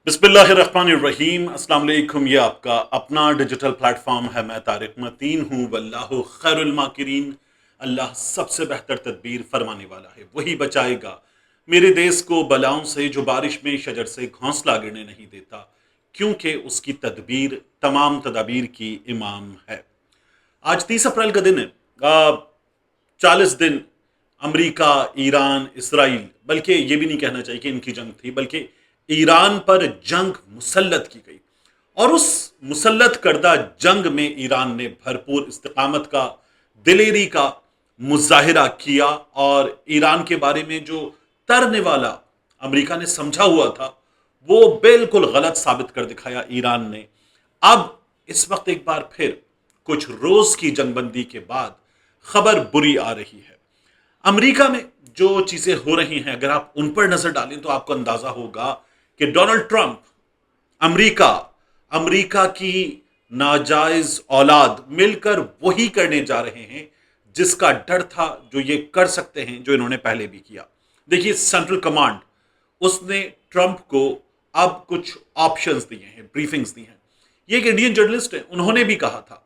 बिस्मिल्लाहिर्रहमानिर्रहीम। अस्सलाम वालेकुम। ये आपका अपना डिजिटल प्लेटफॉर्म है। मैं तारिक मतीन हूँ। वल्लाहु खैरुल माकिरीन। अल्लाह सबसे बेहतर तदबीर फरमाने वाला है, वही बचाएगा मेरे देश को बलाओं से, जो बारिश में शजर से घोंसला गिरने नहीं देता, क्योंकि उसकी तदबीर तमाम तदाबीर की इमाम है। आज 30 अप्रैल का दिन है। 40 दिन अमेरिका, ईरान, इसराइल, बल्कि ये भी नहीं कहना चाहिए कि इनकी जंग थी, बल्कि ईरान पर जंग मुसल्लत की गई। और उस मुसल्लत करदा जंग में ईरान ने भरपूर इस्तिकामत का, दिलेरी का मुजाहिरा किया। और ईरान के बारे में जो तरने वाला अमेरिका ने समझा हुआ था, वो बिल्कुल गलत साबित कर दिखाया ईरान ने। अब इस वक्त एक बार फिर कुछ रोज की जंगबंदी के बाद खबर बुरी आ रही है। अमेरिका में जो चीजें हो रही हैं, अगर आप उन पर नजर डालें तो आपको अंदाजा होगा कि डोनाल्ड ट्रंप, अमेरिका, अमेरिका की नाजायज औलाद मिलकर वही करने जा रहे हैं जिसका डर था, जो ये कर सकते हैं, जो इन्होंने पहले भी किया। देखिए, सेंट्रल कमांड, उसने ट्रंप को अब कुछ ऑप्शंस दिए हैं, ब्रीफिंग्स दी हैं। ये एक इंडियन जर्नलिस्ट है, उन्होंने भी कहा था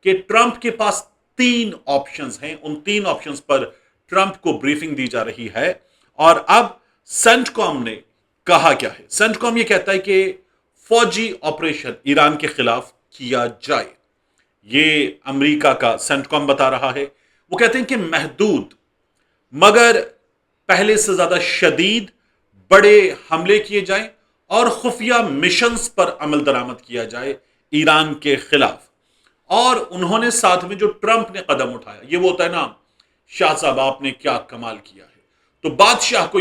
कि ट्रंप के पास 3 ऑप्शंस हैं। उन 3 ऑप्शंस पर ट्रंप को ब्रीफिंग दी जा रही है। और अब सेंटकॉम ने कहा क्या है? सेंटकॉम ये कहता है कि फौजी ऑपरेशन ईरान के खिलाफ किया जाए। ये अमेरिका का सेंटकॉम बता रहा है। वो कहते हैं कि महदूद मगर पहले से ज्यादा शदीद बड़े हमले किए जाएं और खुफिया मिशंस पर अमल दरामद किया जाए ईरान के खिलाफ। और उन्होंने साथ में जो ट्रंप ने कदम उठाया, ये वो होता है ना, शाह साहब आपने क्या कमाल किया है, तो बादशाह को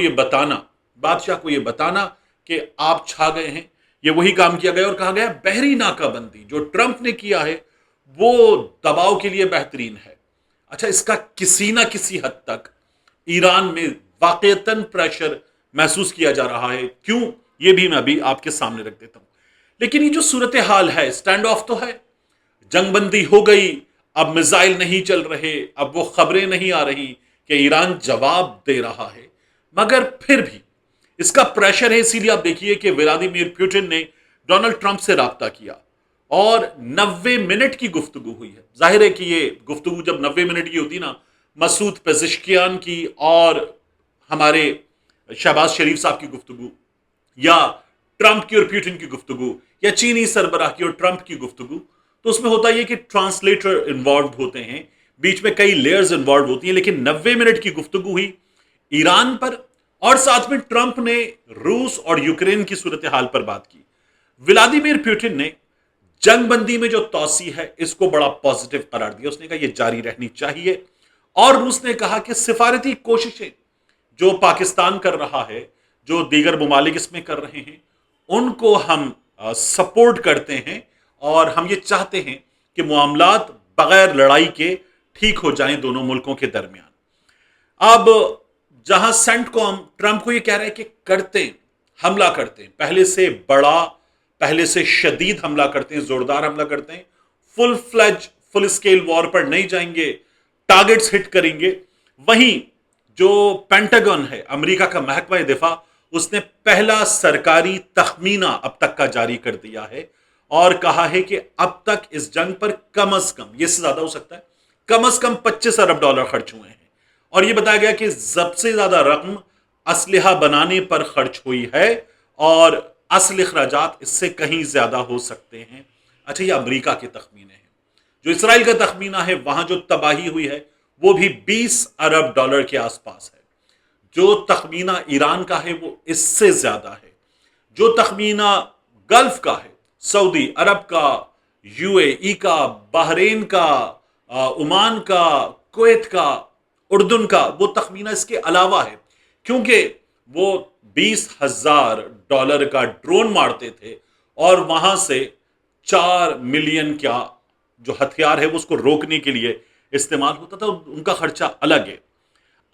ये बताना कि आप छा गए हैं, ये वही काम किया गया। और कहा गया बहरी नाकाबंदी जो ट्रंप ने किया है वो दबाव के लिए बेहतरीन है। अच्छा, इसका किसी ना किसी हद तक ईरान में वाकईतन प्रेशर महसूस किया जा रहा है। क्यों, ये भी मैं अभी आपके सामने रख देता हूं। लेकिन ये जो सूरत हाल है, स्टैंड ऑफ तो है, जंगबंदी हो गई, अब मिसाइल नहीं चल रहे, अब वो खबरें नहीं आ रही कि ईरान जवाब दे रहा है, मगर फिर भी इसका प्रेशर है। इसीलिए आप देखिए कि व्लादिमीर पुतिन ने डोनाल्ड ट्रंप से राब्ता किया और 90 मिनट की गुफ्तगू हुई है। जाहिर है कि ये गुफ्तगू जब 90 मिनट की होती ना, मसूद पेजिशकियान की और हमारे शहबाज शरीफ साहब की गुफ्तगू, या ट्रंप की और पुतिन की गुफ्तगू, या चीनी सरबराह की और ट्रंप की गुफ्तगू, तो उसमें होता यह कि ट्रांसलेटर इन्वॉल्व होते हैं, बीच में कई लेयर्स इन्वॉल्व होती हैं। लेकिन 90 मिनट की गुफ्तगू हुई ईरान पर, और साथ में ट्रंप ने रूस और यूक्रेन की सूरत हाल पर बात की। व्लादिमीर पुतिन ने जंगबंदी में जो तौसी है, इसको बड़ा पॉजिटिव करार दिया। उसने कहा यह जारी रहनी चाहिए। और रूस ने कहा कि सिफारती कोशिशें जो पाकिस्तान कर रहा है, जो दीगर ममालिक इसमें कर रहे हैं, उनको हम सपोर्ट करते हैं और हम ये चाहते हैं कि मामलात बगैर लड़ाई के ठीक हो जाएं दोनों मुल्कों के दरमियान। अब जहां सेंटकॉम ट्रंप को ये कह रहा है कि करते हैं, हमला करते हैं, पहले से बड़ा, पहले से शदीद हमला करते हैं, जोरदार हमला करते हैं, full fledge, full scale war पर नहीं जाएंगे, टारगेट्स हिट करेंगे। वहीं जो पेंटागन है, अमेरिका का महकमा दिफा, उसने पहला सरकारी तखमीना अब तक का जारी कर दिया है और कहा है कि अब तक इस जंग पर कम अज कम, ये से ज्यादा हो सकता है, कम अज कम $25 अरब खर्च हुए हैं। और यह बताया गया कि सबसे ज्यादा रकम असलहा बनाने पर खर्च हुई है और असल अखराजात इससे कहीं ज्यादा हो सकते हैं। अच्छा, ये अमेरिका के तखमीने हैं। जो इसराइल का तखमीना है, वहां जो तबाही हुई है वो भी $20 अरब के आसपास है। जो तखमीना ईरान का है वो इससे ज्यादा है। जो तखमीना गल्फ का है, सऊदी अरब का, यूएई का, बहरेन का, ओमान का, कुवैत का, उर्दून का, वो तखमीना इसके अलावा है। क्योंकि वो $20,000 का ड्रोन मारते थे और वहां से 4 मिलियन का जो हथियार है वो उसको रोकने के लिए इस्तेमाल होता था। उनका खर्चा अलग है।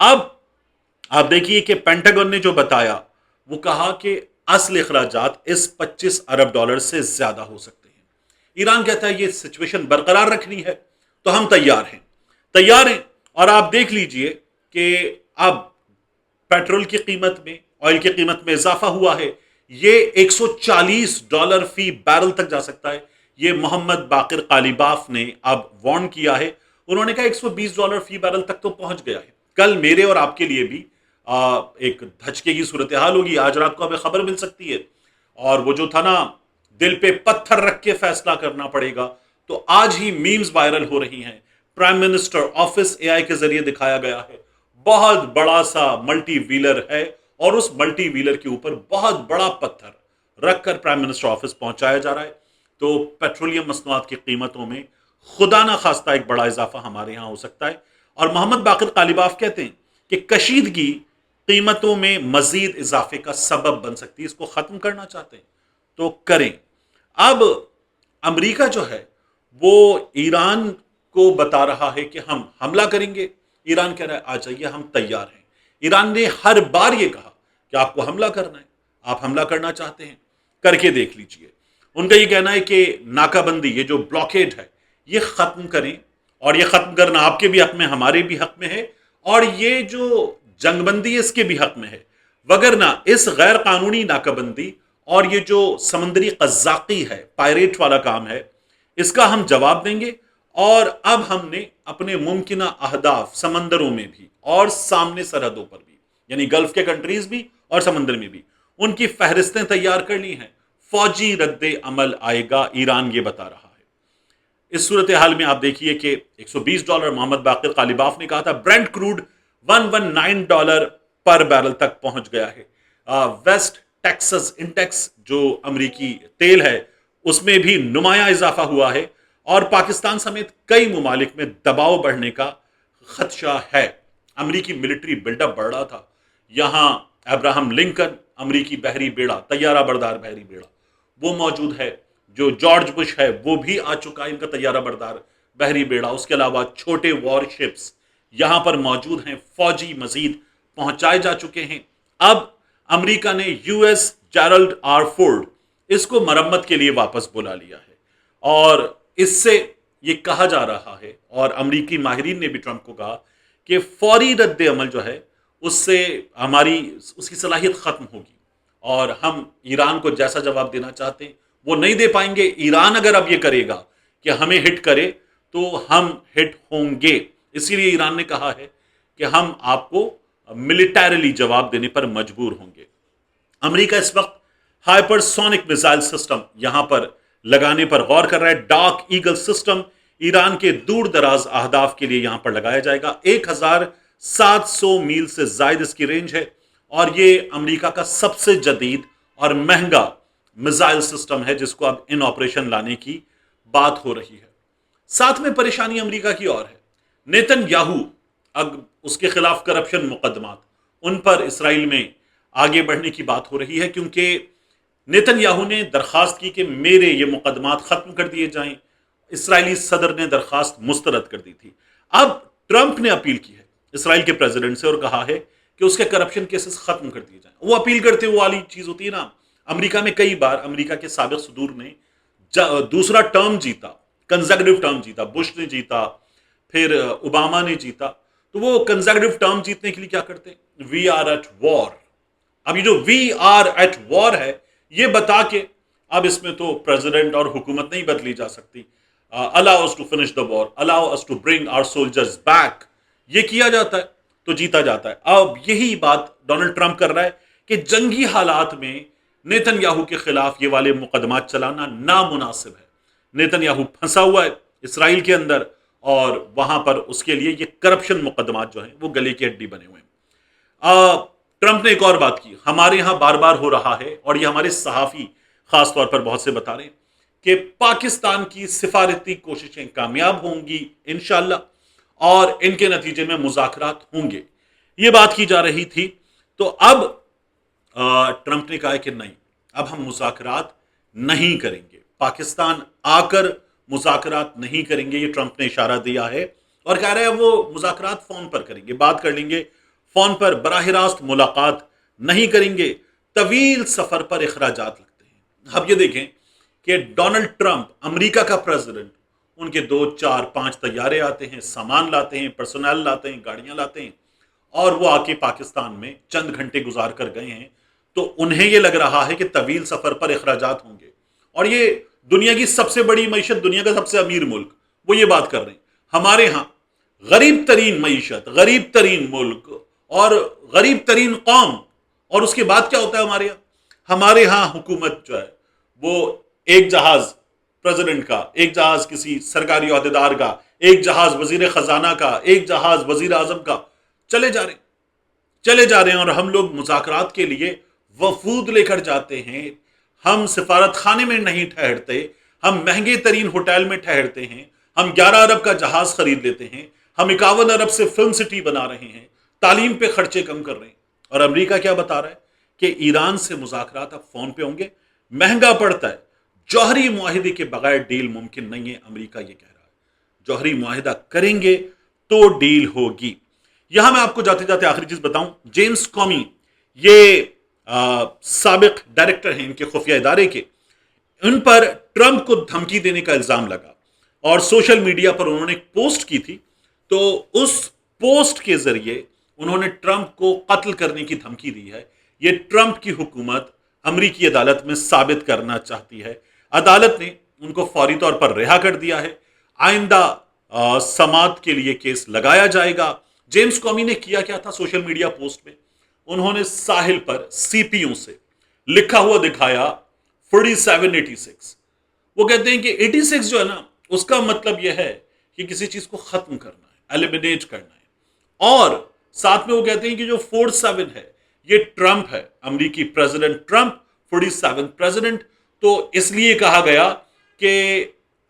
अब आप देखिए कि पेंटागन ने जो बताया, वो कहा कि असल अखराजात इस $25 अरब से ज्यादा हो सकते हैं। ईरान कहता है ये सिचुएशन बरकरार रखनी है तो हम तैयार हैं। और आप देख लीजिए कि अब पेट्रोल की कीमत में, ऑयल की कीमत में इजाफा हुआ है। یہ $140 فی بیرل تک جا سکتا ہے. یہ محمد باقر قالیباف نے اب وارن کیا ہے. انہوں نے کہا $120 فی بیرل تک تو پہنچ گیا ہے. کل میرے اور آپ کے لیے بھی ایک دھچکے کی صورتحال ہوگی. آج رات کو ہمیں خبر مل سکتی ہے. اور وہ جو تھا نا دل پہ پتھر رکھ کے فیصلہ کرنا پڑے گا، تو آج ہی میمز وائرل ہو رہی ہیں. پرائم منسٹر آفس AI کے ذریعے دکھایا گیا ہے. بہت بڑا سا ملٹی ویلر ہے اور اس ملٹی ویلر کے اوپر بہت بڑا پتھر رکھ کر پرائم منسٹر آفس پہنچایا جا رہا ہے. تو پیٹرولیم مصنوعات کی قیمتوں میں خدا نہ خواستہ ایک بڑا اضافہ ہمارے ہاں ہو سکتا ہے. اور محمد باقر قالیباف کہتے ہیں کہ کشیدگی قیمتوں میں مزید اضافے کا سبب بن سکتی ہے. اس کو ختم کرنا چاہتے ہیں تو کریں. اب امریکہ جو ہے وہ ایران کو بتا رہا ہے کہ ہم حملہ کریں گے. ایران کہہ رہا ہے آ جائیے ہم تیار ہیں. ایران نے ہر بار یہ کہا کہ آپ کو حملہ کرنا ہے، آپ حملہ کرنا چاہتے ہیں کر کے دیکھ لیجئے. ان کا یہ کہنا ہے کہ ناکہ بندی، یہ جو بلاکیڈ ہے، یہ ختم کریں. اور یہ ختم کرنا آپ کے بھی حق میں، ہمارے بھی حق میں ہے، اور یہ جو جنگ بندی ہے اس کے بھی حق میں ہے. وگرنہ اس غیر قانونی ناکہ بندی اور یہ جو سمندری قزاقی ہے، پائریٹ والا کام ہے، اس کا ہم جواب دیں گے. اور اب ہم نے اپنے ممکنہ اہداف سمندروں میں بھی اور سامنے سرحدوں پر بھی، یعنی گلف کے کنٹریز بھی اور سمندر میں بھی، ان کی فہرستیں تیار کر لی ہیں. فوجی رد عمل آئے گا، ایران یہ بتا رہا ہے. اس صورتحال میں آپ دیکھیے کہ $120 محمد باقر قالیباف نے کہا تھا. برینٹ کروڈ $119 پر بیرل تک پہنچ گیا ہے. ویسٹ ٹیکسس انڈیکس جو امریکی تیل ہے اس میں بھی نمایاں اضافہ ہوا ہے. اور پاکستان سمیت کئی ممالک میں دباؤ بڑھنے کا خدشہ ہے. امریکی ملٹری بلڈ اپ بڑھ رہا تھا. یہاں ابراہم لنکن، امریکی بحری بیڑا، طیارہ بردار بحری بیڑا، وہ موجود ہے. جو جارج بش ہے وہ بھی آ چکا ہے، ان کا طیارہ بردار بحری بیڑا. اس کے علاوہ چھوٹے وار شپس یہاں پر موجود ہیں. فوجی مزید پہنچائے جا چکے ہیں. اب امریکہ نے US جیرلڈ آر فورڈ اس کو مرمت کے لیے واپس بلا لیا ہے. اور اس سے یہ کہا جا رہا ہے، اور امریکی ماہرین نے بھی ٹرمپ کو کہا کہ فوری رد عمل جو ہے اس سے اس کی صلاحیت ختم ہوگی، اور ہم ایران کو جیسا جواب دینا چاہتے ہیں وہ نہیں دے پائیں گے. ایران اگر اب یہ کرے گا کہ ہمیں ہٹ کرے تو ہم ہٹ ہوں گے. اسی لیے ایران نے کہا ہے کہ ہم آپ کو ملیٹریلی جواب دینے پر مجبور ہوں گے. امریکہ اس وقت ہائپر سونک میزائل سسٹم یہاں پر لگانے پر غور کر رہا ہے. ڈارک ایگل سسٹم ایران کے دور دراز اہداف کے لیے یہاں پر لگایا جائے گا. 1700 میل سے زائد اس کی رینج ہے، اور یہ امریکہ کا سب سے جدید اور مہنگا میزائل سسٹم ہے جس کو اب ان آپریشن لانے کی بات ہو رہی ہے. ساتھ میں پریشانی امریکہ کی اور ہے. نیتن یاہو، اب اس کے خلاف کرپشن مقدمات، ان پر اسرائیل میں آگے بڑھنے کی بات ہو رہی ہے، کیونکہ نیتن یاہو نے درخواست کی کہ میرے یہ مقدمات ختم کر دیے جائیں. اسرائیلی صدر نے درخواست مسترد کر دی تھی. اب ٹرمپ نے اپیل کی ہے اسرائیل کے پریزیڈنٹ سے اور کہا ہے کہ اس کے کرپشن کیسز ختم کر دیے جائیں. وہ اپیل کرتے وہ والی چیز ہوتی ہے نا، امریکہ میں کئی بار امریکہ کے سابق صدور نے دوسرا ٹرم جیتا، کنزیکٹیو ٹرم جیتا. بش نے جیتا، پھر اوباما نے جیتا. تو وہ کنزیکٹیو ٹرم جیتنے کے لیے کیا کرتے ہیں؟ We are at war. اب یہ جو وی آر ایٹ وار ہے، یہ بتا کے اب اس میں تو پریزیڈنٹ اور حکومت نہیں بدلی جا سکتی. allow us to finish the war, allow us to bring our soldiers back. یہ کیا جاتا ہے تو جیتا جاتا ہے. اب یہی بات ڈونلڈ ٹرمپ کر رہا ہے کہ جنگی حالات میں نیتن یاہو کے خلاف یہ والے مقدمات چلانا نامناسب ہے. نیتن یاہو پھنسا ہوا ہے اسرائیل کے اندر، اور وہاں پر اس کے لیے یہ کرپشن مقدمات جو ہیں وہ گلے کی ہڈی بنے ہوئے ہیں. ٹرمپ نے ایک اور بات کی، ہمارے ہاں بار بار ہو رہا ہے، اور یہ ہمارے صحافی خاص طور پر بہت سے بتا رہے ہیں کہ پاکستان کی سفارتی کوششیں کامیاب ہوں گی انشاءاللہ، اور ان کے نتیجے میں مذاکرات ہوں گے. یہ بات کی جا رہی تھی. تو اب ٹرمپ نے کہا کہ نہیں، اب ہم مذاکرات نہیں کریں گے، پاکستان آ کر مذاکرات نہیں کریں گے. یہ ٹرمپ نے اشارہ دیا ہے اور کہہ رہے ہیں وہ مذاکرات فون پر کریں گے، بات کر لیں گے فون پر، براہ راست ملاقات نہیں کریں گے. طویل سفر پر اخراجات لگتے ہیں. اب یہ دیکھیں کہ ڈونلڈ ٹرمپ امریکہ کا پریزیڈنٹ، ان کے 2 4 5 طیارے آتے ہیں، سامان لاتے ہیں، پرسنل لاتے ہیں، گاڑیاں لاتے ہیں، اور وہ آ کے پاکستان میں چند گھنٹے گزار کر گئے ہیں. तो उन्हें यह लग रहा है कि तवील सफर पर अखराजात होंगे। और ये दुनिया की सबसे बड़ी मईशत, दुनिया का सबसे अमीर मुल्क, वो ये बात कर रहे हैं। हमारे यहां गरीब तरीन मईशत, गरीब तरीन मुल्क और गरीब तरीन कौम, और उसके बाद क्या होता है हमारे यहाँ? हमारे यहाँ हुकूमत जो है वो एक जहाज प्रेसिडेंट का, एक जहाज किसी सरकारी अहदेदार का, एक जहाज वजीर खजाना का, एक जहाज वजीर आजम का, चले जा रहे हैं, चले जा रहे हैं। और हम लोग मुज़ाकरात के लिए वफूद लेकर जाते हैं। हम सिफारत खाने में नहीं ठहरते, हम महंगे तरीन होटल में ठहरते हैं, हम 11 अरब का जहाज खरीद लेते हैं, हम 51 अरब से फिल्म सिटी बना रहे हैं, तालीम पे खर्चे कम कर रहे हैं। और अमेरिका क्या बता रहा है कि ईरान से मुज़ाकरात अब फोन पे होंगे, महंगा पड़ता है, जौहरी मुआहिदे के बगैर डील मुमकिन नहीं है। अमेरिका ये कह रहा है जौहरी मुआहिदा करेंगे तो डील होगी। यहां मैं आपको जाते जाते आखिरी चीज बताऊं, जेम्स कॉमी ये साबिक डायरेक्टर हैं इनके खुफिया इदारे के, उन पर ट्रंप को धमकी देने का इल्जाम लगा और सोशल मीडिया पर उन्होंने एक पोस्ट की थी। तो उस पोस्ट के जरिए उन्होंने ट्रंप को कत्ल करने की धमकी दी है। यह ट्रंप की हुकूमत अमरीकी अदालत में साबित करना चाहती है। अदालत ने उनको फौरी तौर पर रिहा कर दिया है। आइंदा समात के लिए केस लगाया जाएगा। जेम्स कॉमी ने किया क्या था सोशल मीडिया पोस्ट में? उन्होंने साहिल पर सीपीयू से लिखा हुआ दिखाया 4786। वो कहते हैं कि 86 जो है ना, उसका मतलब यह है कि किसी चीज को खत्म करना है, एलिमिनेट करना है। और साथ में वो कहते हैं कि जो 47 है ये ट्रंप है, अमेरिकी प्रेसिडेंट ट्रंप, 47 प्रेसिडेंट। तो इसलिए कहा गया कि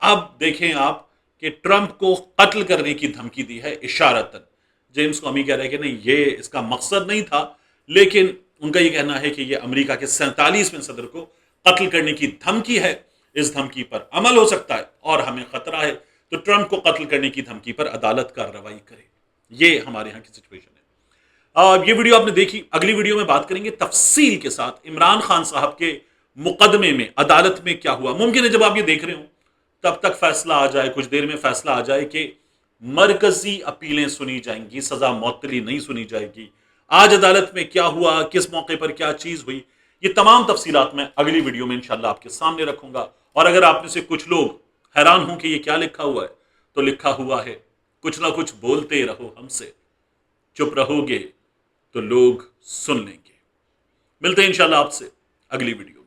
अब देखें आप कि ट्रंप को कत्ल करने की धमकी दी है इशारतन। जेम्स कॉमी कह रहे हैं कि नहीं, ये इसका मकसद नहीं था, लेकिन उनका ये कहना है कि ये अमेरिका के 47वें सदर को कत्ल करने की धमकी है। इस धमकी पर अमल हो सकता है और हमें खतरा है, तो ट्रंप को कत्ल करने की धमकी पर अदालत कार्रवाई करे। ये हमारे यहाँ की सिचुएशन है। ये वीडियो आपने देखी। अगली वीडियो में बात करेंगे तफसील के साथ इमरान खान साहब के मुकदमे में अदालत में क्या हुआ। मुमकिन है जब आप ये देख रहे हो तब तक फैसला आ जाए, कुछ देर में फैसला आ जाए कि मरकजी अपीलें सुनी जाएंगी, सजा मौतली नहीं सुनी जाएगी। आज अदालत में क्या हुआ, किस मौके पर क्या चीज हुई, ये तमाम तफसीलात मैं अगली वीडियो में इंशाल्लाह आपके सामने रखूंगा। और अगर आप में से कुछ लोग हैरान हों कि ये क्या लिखा हुआ है, तो लिखा हुआ है कुछ ना कुछ बोलते रहो हमसे, चुप रहोगे तो लोग सुन लेंगे। मिलते हैं इंशाल्लाह आपसे अगली वीडियो।